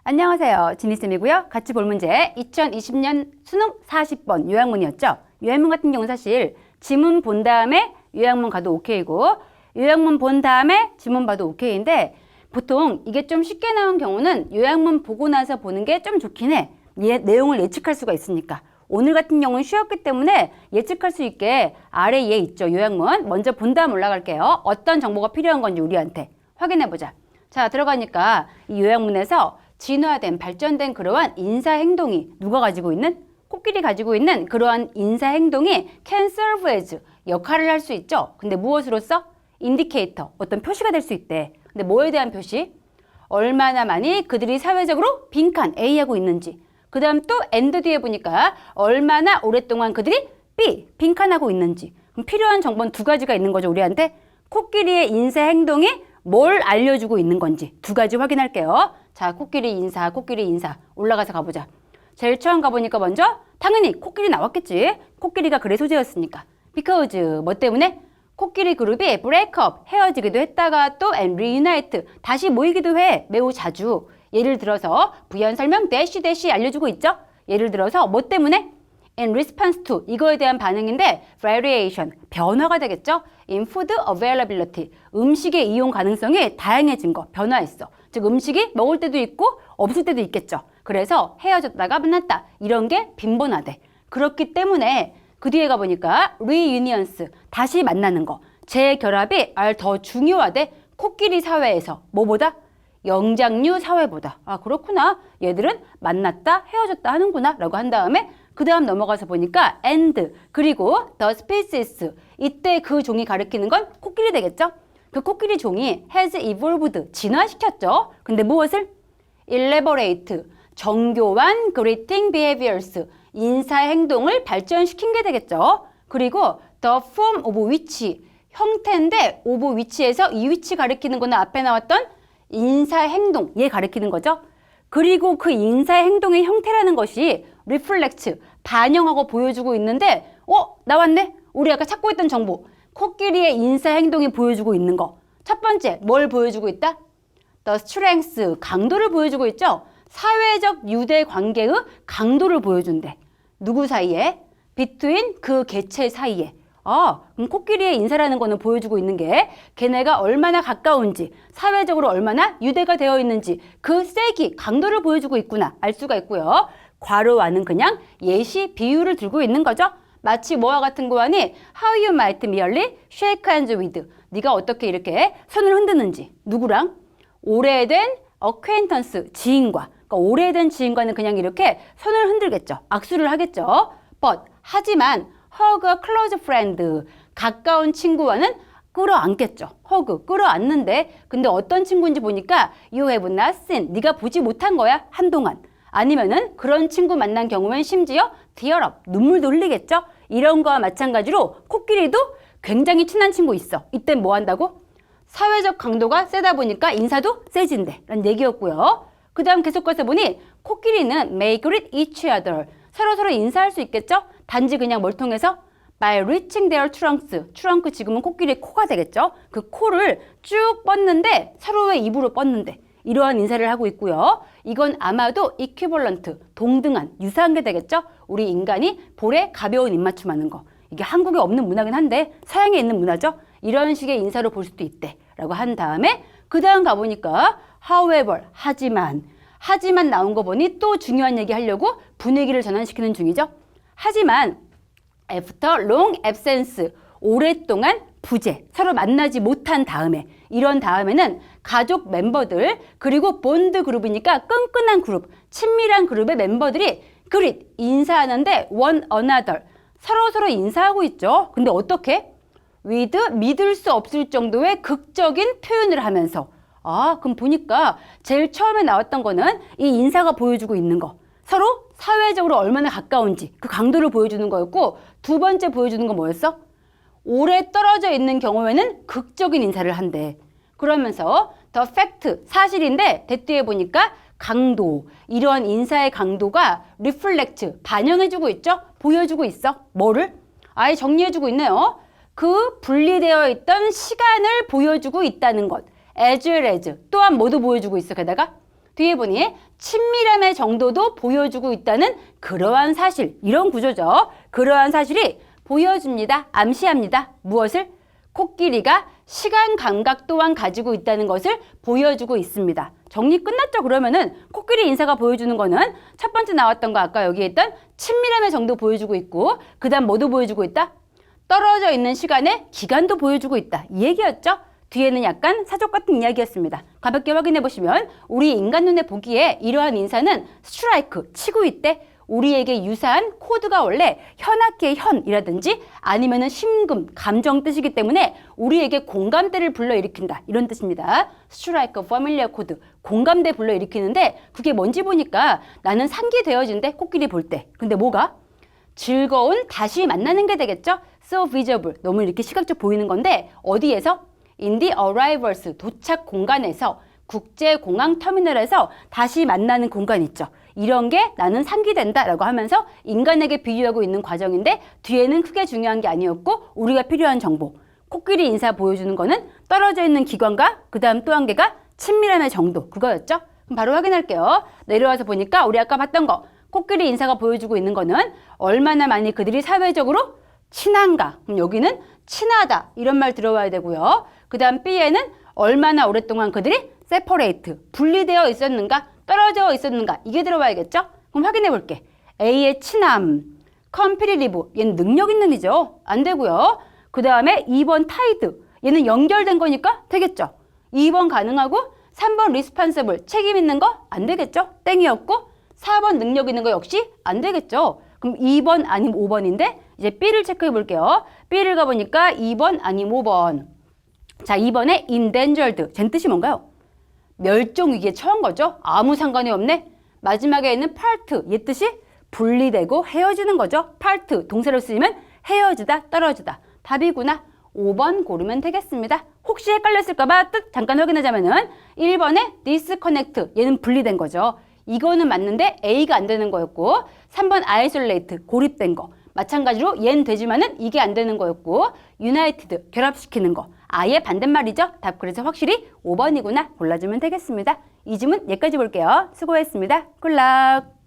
안녕하세요. 지니쌤이고요. 같이 볼 문제 2020년 수능 40번 요약문이었죠. 요약문 같은 경우는 사실 지문 본 다음에 요약문 가도 오케이고 요약문 본 다음에 지문 봐도 오케이인데 보통 이게 좀 쉽게 나온 경우는 요약문 보고 나서 보는 게 좀 좋긴 해. 내용을 예측할 수가 있으니까. 오늘 같은 경우는 쉬웠기 때문에 예측할 수 있게 아래 얘 있죠. 요약문. 먼저 본 다음 올라갈게요. 어떤 정보가 필요한 건지 우리한테 확인해보자. 자, 들어가니까 이 요약문에서 진화된, 발전된 그러한 인사행동이 누가 가지고 있는? 코끼리 가지고 있는 그러한 인사행동이 can serve as 역할을 할 수 있죠. 근데 무엇으로써? 인디케이터, 어떤 표시가 될 수 있대. 근데 뭐에 대한 표시? 얼마나 많이 그들이 사회적으로 빈칸 A하고 있는지. 그 다음 또 and 뒤에 보니까 얼마나 오랫동안 그들이 B, 빈칸하고 있는지. 그럼 필요한 정보는 두 가지가 있는 거죠, 우리한테. 코끼리의 인사행동이 뭘 알려주고 있는 건지 두 가지 확인할게요. 자, 코끼리 인사 올라가서 가보자. 제일 처음 가보니까 먼저 당연히 코끼리 나왔겠지. 코끼리가 글의 소재였으니까. because 뭐 때문에? 코끼리 그룹이 break up 헤어지기도 했다가 또 and reunite 다시 모이기도 해. 매우 자주. 예를 들어서 부연 설명 대시 알려주고 있죠. 예를 들어서 뭐 때문에? in response to 이거에 대한 반응인데 variation 변화가 되겠죠. in food availability 음식의 이용 가능성이 다양해진 거 변화했어. 즉 음식이 먹을 때도 있고 없을 때도 있겠죠. 그래서 헤어졌다가 만났다 이런 게 빈번하대. 그렇기 때문에 그 뒤에 가보니까 reunions 다시 만나는 거 재결합이 더 중요하대. 코끼리 사회에서 뭐보다? 영장류 사회보다. 아 그렇구나. 얘들은 만났다 헤어졌다 하는구나 라고 한 다음에 그 다음 넘어가서 보니까 and 그리고 the species 이때 그 종이 가리키는 건 코끼리 되겠죠. 그 코끼리 종이 has evolved 진화시켰죠. 근데 무엇을? elaborate 정교한 greeting behaviors 인사 행동을 발전시킨 게 되겠죠. 그리고 the form of which 형태인데 of which에서 이 위치 가리키는 거는 앞에 나왔던 인사 행동 얘 가리키는 거죠. 그리고 그 인사 행동의 형태라는 것이 reflect 반영하고 보여주고 있는데 나왔네. 우리 아까 찾고 있던 정보 코끼리의 인사 행동이 보여주고 있는 거. 첫 번째 뭘 보여주고 있다? The strength 강도를 보여주고 있죠. 사회적 유대 관계의 강도를 보여준대. 누구 사이에? between 그 개체 사이에. 그럼 코끼리의 인사라는 거는 보여주고 있는 게 걔네가 얼마나 가까운지 사회적으로 얼마나 유대가 되어 있는지 그 세기, 강도를 보여주고 있구나 알 수가 있고요. 괄호와는 그냥 예시, 비유를 들고 있는 거죠. 마치 뭐와 같은 거하니 How you might merely shake hands with 네가 어떻게 이렇게 손을 흔드는지 누구랑? 오래된 acquaintance, 지인과 그러니까 오래된 지인과는 그냥 이렇게 손을 흔들겠죠. 악수를 하겠죠. But 하지만 hug a close friend 가까운 친구와는 끌어안겠죠. hug 끌어안는데 근데 어떤 친구인지 보니까 you have not seen 네가 보지 못한 거야 한동안. 아니면은 그런 친구 만난 경우엔 심지어 tear up 눈물도 흘리겠죠. 이런 거와 마찬가지로 코끼리도 굉장히 친한 친구 있어. 이땐 뭐 한다고? 사회적 강도가 세다 보니까 인사도 세진대 라는 얘기였고요. 그 다음 계속 가서 보니 코끼리는 may greet each other 서로 인사할 수 있겠죠? 단지 그냥 뭘 통해서? by reaching their trunks 트렁크 지금은 코끼리의 코가 되겠죠? 그 코를 쭉 뻗는데 서로의 입으로 뻗는데 이러한 인사를 하고 있고요. 이건 아마도 equivalent 동등한 유사한 게 되겠죠? 우리 인간이 볼에 가벼운 입맞춤하는 거. 이게 한국에 없는 문화긴 한데 서양에 있는 문화죠? 이런 식의 인사로 볼 수도 있대 라고 한 다음에 그 다음 가보니까 however 하지만 나온 거 보니 또 중요한 얘기 하려고 분위기를 전환시키는 중이죠. 하지만 after long absence 오랫동안 부재 서로 만나지 못한 다음에 이런 다음에는 가족 멤버들 그리고 본드 그룹이니까 끈끈한 그룹 친밀한 그룹의 멤버들이 greet 인사하는데 one another 서로 인사하고 있죠. 근데 어떻게? with 믿을 수 없을 정도의 극적인 표현을 하면서 그럼 보니까 제일 처음에 나왔던 거는 이 인사가 보여주고 있는 거 서로 사회적으로 얼마나 가까운지 그 강도를 보여주는 거였고 두 번째 보여주는 건 뭐였어? 오래 떨어져 있는 경우에는 극적인 인사를 한대. 그러면서 the fact 사실인데 대뒤에 보니까 강도 이러한 인사의 강도가 reflect 반영해주고 있죠? 보여주고 있어. 뭐를? 아예 정리해주고 있네요. 그 분리되어 있던 시간을 보여주고 있다는 것. as well as 또한 뭐도 보여주고 있어. 게다가 뒤에 보니 친밀함의 정도도 보여주고 있다는 그러한 사실, 이런 구조죠. 그러한 사실이 보여줍니다. 암시합니다. 무엇을? 코끼리가 시간 감각 또한 가지고 있다는 것을 보여주고 있습니다. 정리 끝났죠? 그러면은 코끼리 인사가 보여주는 거는 첫 번째 나왔던 거 아까 여기 있던 친밀함의 정도 보여주고 있고 그 다음 뭐도 보여주고 있다? 떨어져 있는 시간의 기간도 보여주고 있다. 이 얘기였죠? 뒤에는 약간 사족 같은 이야기였습니다. 가볍게 확인해 보시면 우리 인간 눈에 보기에 이러한 인사는 스트라이크, 치고 있대. 우리에게 유사한 코드가 원래 현악기의 현이라든지 아니면은 심금, 감정 뜻이기 때문에 우리에게 공감대를 불러일으킨다. 이런 뜻입니다. 스트라이크, 패밀리어 코드, 공감대 불러일으키는데 그게 뭔지 보니까 나는 상기되어진대. 코끼리 볼 때. 근데 뭐가? 즐거운 다시 만나는 게 되겠죠? So visible. 너무 이렇게 시각적 보이는 건데 어디에서? In the arrivals. 도착 공간에서 국제공항 터미널에서 다시 만나는 공간 있죠. 이런 게 나는 상기된다 라고 하면서 인간에게 비유하고 있는 과정인데 뒤에는 크게 중요한 게 아니었고 우리가 필요한 정보. 코끼리 인사 보여주는 거는 떨어져 있는 기관과 그 다음 또 한 개가 친밀함의 정도. 그거였죠. 그럼 바로 확인할게요. 내려와서 보니까 우리 아까 봤던 거 코끼리 인사가 보여주고 있는 거는 얼마나 많이 그들이 사회적으로 친한가. 그럼 여기는 친하다 이런 말 들어와야 되고요. 그 다음 B에는 얼마나 오랫동안 그들이 separate, 분리되어 있었는가, 떨어져 있었는가 이게 들어와야겠죠? 그럼 확인해 볼게. A의 친함, competitive, 얘는 능력 있는 이죠. 안 되고요. 그 다음에 2번 tied, 얘는 연결된 거니까 되겠죠. 2번 가능하고 3번 responsible, 책임 있는 거 안 되겠죠? 땡이었고 4번 능력 있는 거 역시 안 되겠죠. 그럼 2번 아니면 5번인데 이제 B를 체크해 볼게요. B를 가보니까 2번 아니면 5번. 자, 2번에 endangered, 젠 뜻이 뭔가요? 멸종 위기에 처한 거죠. 아무 상관이 없네. 마지막에 있는 part, 얘 뜻이 분리되고 헤어지는 거죠. part, 동사로 쓰이면 헤어지다, 떨어지다. 답이구나. 5번 고르면 되겠습니다. 혹시 헷갈렸을까봐 뜻 잠깐 확인하자면은 1번에 disconnect, 얘는 분리된 거죠. 이거는 맞는데 A가 안 되는 거였고 3번 isolate, 고립된 거. 마찬가지로 얘는 되지만은 이게 안 되는 거였고 united, 결합시키는 거. 아예 반대말이죠. 답 그래서 확실히 5번이구나 골라주면 되겠습니다. 이 질문 여기까지 볼게요. 수고했습니다. 굿락.